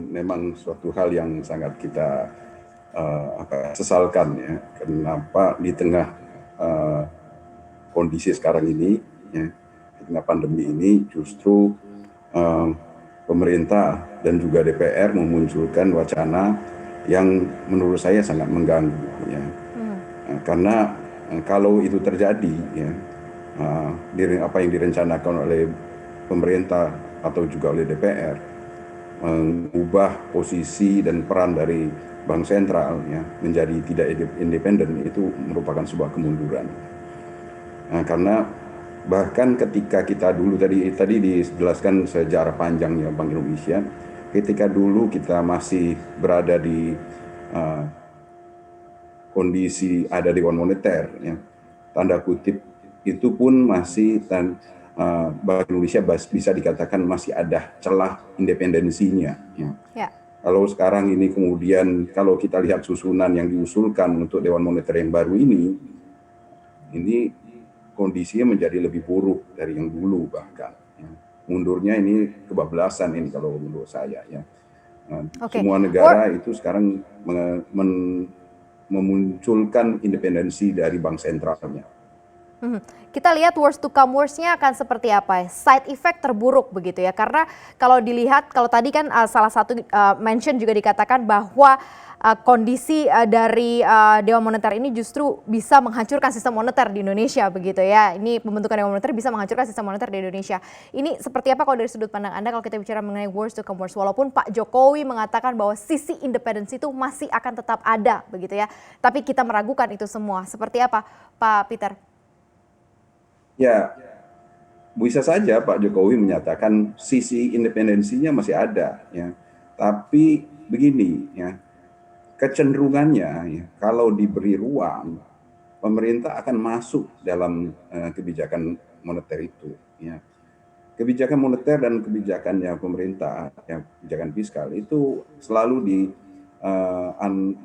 memang suatu hal yang sangat kita sesalkan ya. Kenapa di tengah kondisi sekarang ini, ya, di tengah pandemi ini justru pemerintah dan juga DPR memunculkan wacana yang menurut saya sangat mengganggu ya. Karena kalau itu terjadi ya, apa yang direncanakan oleh pemerintah atau juga oleh DPR mengubah posisi dan peran dari bank sentral ya menjadi tidak independen, itu merupakan sebuah kemunduran. Karena bahkan ketika kita dulu tadi dijelaskan sejarah panjangnya Bank Indonesia, ketika dulu kita masih berada di kondisi ada Dewan Moneter ya, tanda kutip itu pun masih Bank Indonesia bisa dikatakan masih ada celah independensinya ya. Kalau sekarang ini kemudian kalau kita lihat susunan yang diusulkan untuk Dewan Moneter yang baru ini kondisinya menjadi lebih buruk dari yang dulu bahkan. Ya. Mundurnya ini kebablasan ini kalau menurut saya ya. Semua negara itu sekarang memunculkan independensi dari bank sentralnya. Kita lihat worst to come worst-nya akan seperti apa, side effect terburuk begitu ya, karena kalau dilihat, kalau tadi kan salah satu mention juga dikatakan bahwa kondisi dari Dewan Moneter ini justru bisa menghancurkan sistem moneter di Indonesia begitu ya. Ini pembentukan Dewan Moneter bisa menghancurkan sistem moneter di Indonesia. Ini seperti apa kalau dari sudut pandang Anda kalau kita bicara mengenai worst to come worst, walaupun Pak Jokowi mengatakan bahwa sisi independensi itu masih akan tetap ada begitu ya, tapi kita meragukan itu semua. Seperti apa Pak Peter? Ya, bisa saja Pak Jokowi menyatakan sisi independensinya masih ada, ya. Tapi begini, ya, kecenderungannya, ya, kalau diberi ruang, pemerintah akan masuk dalam kebijakan moneter itu. Ya. Kebijakan moneter dan kebijakannya pemerintah, ya, kebijakan fiskal itu selalu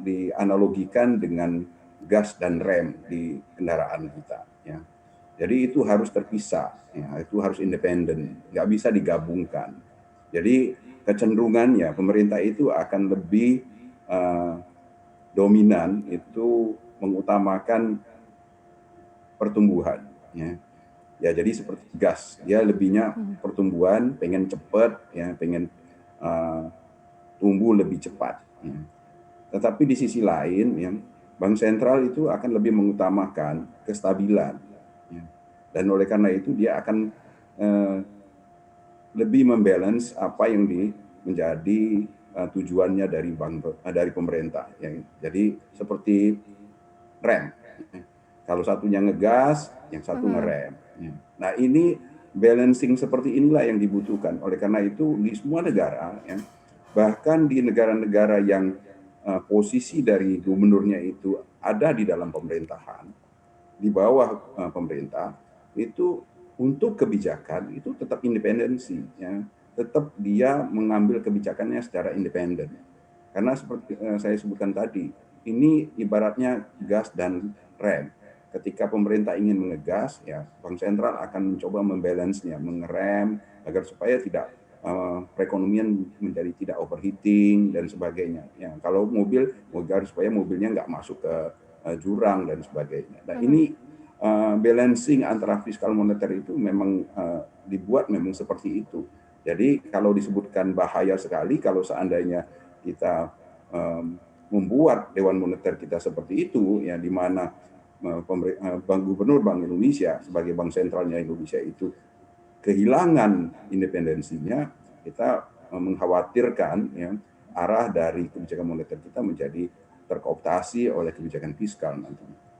dianalogikan dengan gas dan rem di kendaraan kita. Ya. Jadi itu harus terpisah, ya, itu harus independen, nggak bisa digabungkan. Jadi kecenderungannya pemerintah itu akan lebih dominan itu mengutamakan pertumbuhan. Ya, jadi seperti gas, dia lebihnya pertumbuhan, pengen cepat, ya, pengen tumbuh lebih cepat. Ya. Tetapi di sisi lain, ya, bank sentral itu akan lebih mengutamakan kestabilan. Dan oleh karena itu dia akan lebih membalance apa yang menjadi tujuannya dari pemerintah. Ya. Jadi seperti rem. Kalau satunya ngegas, yang satu ngerem. Ya. Nah ini balancing seperti inilah yang dibutuhkan. Oleh karena itu di semua negara, ya, bahkan di negara-negara yang posisi dari gubernurnya itu ada di dalam pemerintahan, di bawah pemerintah, itu untuk kebijakan itu tetap independensi, ya. Tetap dia mengambil kebijakannya secara independen. Karena seperti saya sebutkan tadi, ini ibaratnya gas dan rem. Ketika pemerintah ingin mengegas, ya bank sentral akan mencoba membalance-nya, mengerem agar supaya tidak perekonomian menjadi tidak overheating dan sebagainya. Ya, kalau mobil, agar supaya mobilnya nggak masuk ke jurang dan sebagainya. Nah ini balancing antara fiskal moneter itu memang dibuat memang seperti itu. Jadi kalau disebutkan bahaya sekali kalau seandainya kita membuat Dewan Moneter kita seperti itu, ya di mana Gubernur Bank Indonesia sebagai bank sentralnya Indonesia itu kehilangan independensinya, kita mengkhawatirkan, ya, arah dari kebijakan moneter kita menjadi terkooptasi oleh kebijakan fiskal nantinya.